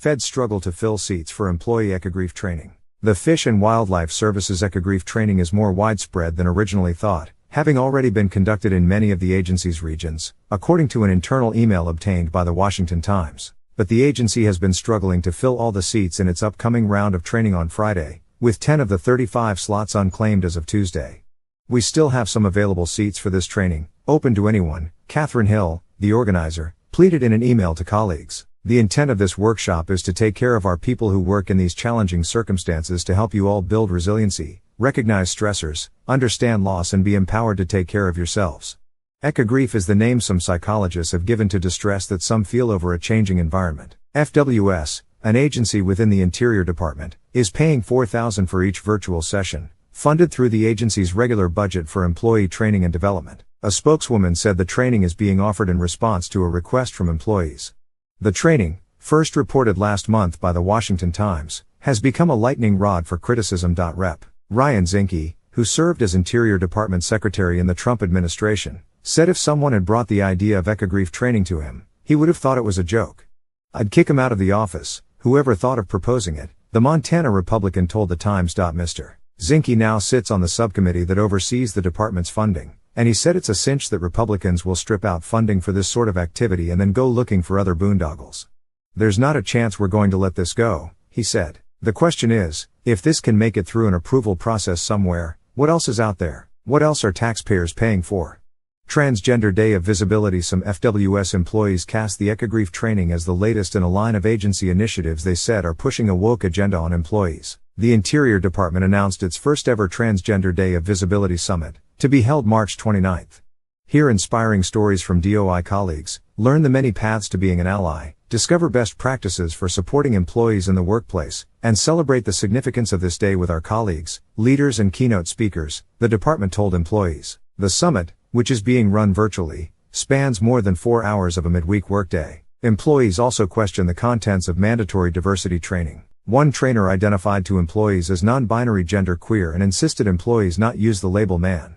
Feds struggle to fill seats for employee ecogrief training. The Fish and Wildlife Service's ecogrief training is more widespread than originally thought, having already been conducted in many of the agency's regions, according to an internal email obtained by the Washington Times. But the agency has been struggling to fill all the seats in its upcoming round of training on Friday, with 10 of the 35 slots unclaimed as of Tuesday. "We still have some available seats for this training, open to anyone," Catherine Hill, the organizer, pleaded in an email to colleagues. "The intent of this workshop is to take care of our people who work in these challenging circumstances to help you all build resiliency, recognize stressors, understand loss and be empowered to take care of yourselves." Ecogrief is the name some psychologists have given to distress that some feel over a changing environment. FWS, an agency within the Interior Department, is paying $4,000 for each virtual session, funded through the agency's regular budget for employee training and development. A spokeswoman said the training is being offered in response to a request from employees. The training, first reported last month by the Washington Times, has become a lightning rod for criticism. Rep. Ryan Zinke, who served as Interior Department Secretary in the Trump administration, said if someone had brought the idea of ecogrief training to him, he would have thought it was a joke. "I'd kick him out of the office, whoever thought of proposing it," the Montana Republican told the Times. Mr. Zinke now sits on the subcommittee that oversees the department's funding, and he said it's a cinch that Republicans will strip out funding for this sort of activity and then go looking for other boondoggles. "There's not a chance we're going to let this go," he said. "The question is, if this can make it through an approval process somewhere, what else is out there? What else are taxpayers paying for?" Transgender Day of Visibility. Some FWS employees cast the ecogrief training as the latest in a line of agency initiatives they said are pushing a woke agenda on employees. The Interior Department announced its first ever Transgender Day of Visibility Summit, to be held March 29. Hear inspiring stories from DOI colleagues, learn the many paths to being an ally, discover best practices for supporting employees in the workplace, and celebrate the significance of this day with our colleagues, leaders and keynote speakers, the department told employees. The summit, which is being run virtually, spans more than 4 hours of a midweek workday. Employees also question the contents of mandatory diversity training. One trainer identified to employees as non-binary genderqueer and insisted employees not use the label man.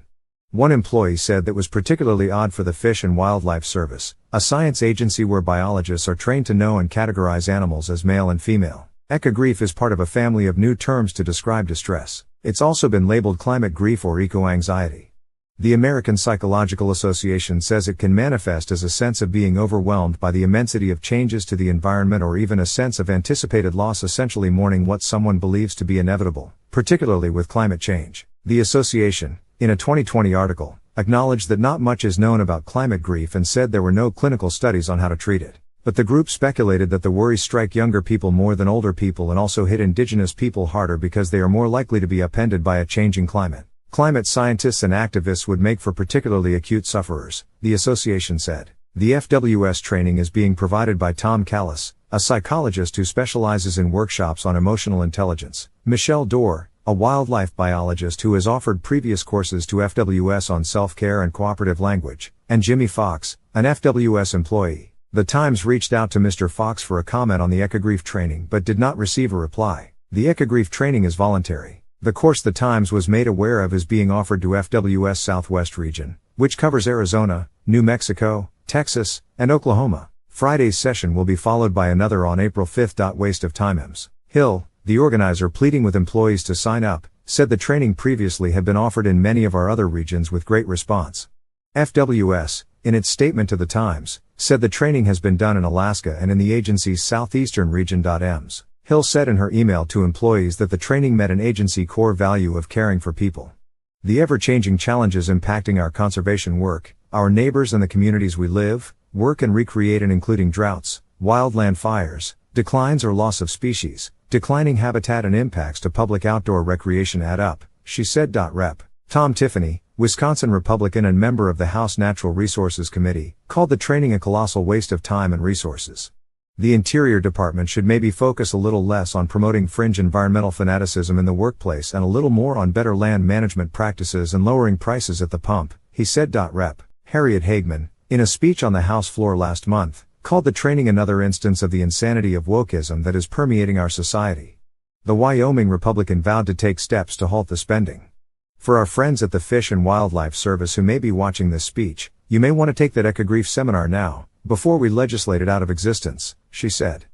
One employee said that was particularly odd for the Fish and Wildlife Service, a science agency where biologists are trained to know and categorize animals as male and female. Ecogrief is part of a family of new terms to describe distress. It's also been labeled climate grief or eco-anxiety. The American Psychological Association says it can manifest as a sense of being overwhelmed by the immensity of changes to the environment or even a sense of anticipated loss, essentially mourning what someone believes to be inevitable, particularly with climate change. The association, in a 2020 article, acknowledged that not much is known about climate grief and said there were no clinical studies on how to treat it. But the group speculated that the worries strike younger people more than older people and also hit indigenous people harder because they are more likely to be upended by a changing climate. Climate scientists and activists would make for particularly acute sufferers, the association said. The FWS training is being provided by Tom Callis, a psychologist who specializes in workshops on emotional intelligence, Michelle Dorr, a wildlife biologist who has offered previous courses to FWS on self-care and cooperative language, and Jimmy Fox, an FWS employee. The Times reached out to Mr. Fox for a comment on the ecogrief training but did not receive a reply. The ecogrief training is voluntary. The course the Times was made aware of is being offered to FWS Southwest region, which covers Arizona, New Mexico, Texas, and Oklahoma. Friday's session will be followed by another on April 5. Waste of time. Ms. Hill, the organizer pleading with employees to sign up, said the training previously had been offered in many of our other regions with great response. FWS, in its statement to the Times, said the training has been done in Alaska and in the agency's southeastern region. Ms. Hill said in her email to employees that the training met an agency core value of caring for people. The ever-changing challenges impacting our conservation work, our neighbors and the communities we live, work and recreate in, including droughts, wildland fires, declines or loss of species, declining habitat and impacts to public outdoor recreation add up, she said. Rep. Tom Tiffany, Wisconsin Republican and member of the House Natural Resources Committee, called the training a colossal waste of time and resources. The Interior Department should maybe focus a little less on promoting fringe environmental fanaticism in the workplace and a little more on better land management practices and lowering prices at the pump, he said. Rep. Harriet Hageman, in a speech on the House floor last month, called the training another instance of the insanity of wokeism that is permeating our society. The Wyoming Republican vowed to take steps to halt the spending. For our friends at the Fish and Wildlife Service who may be watching this speech, you may want to take that ecogrief seminar now, before we legislate it out of existence, she said.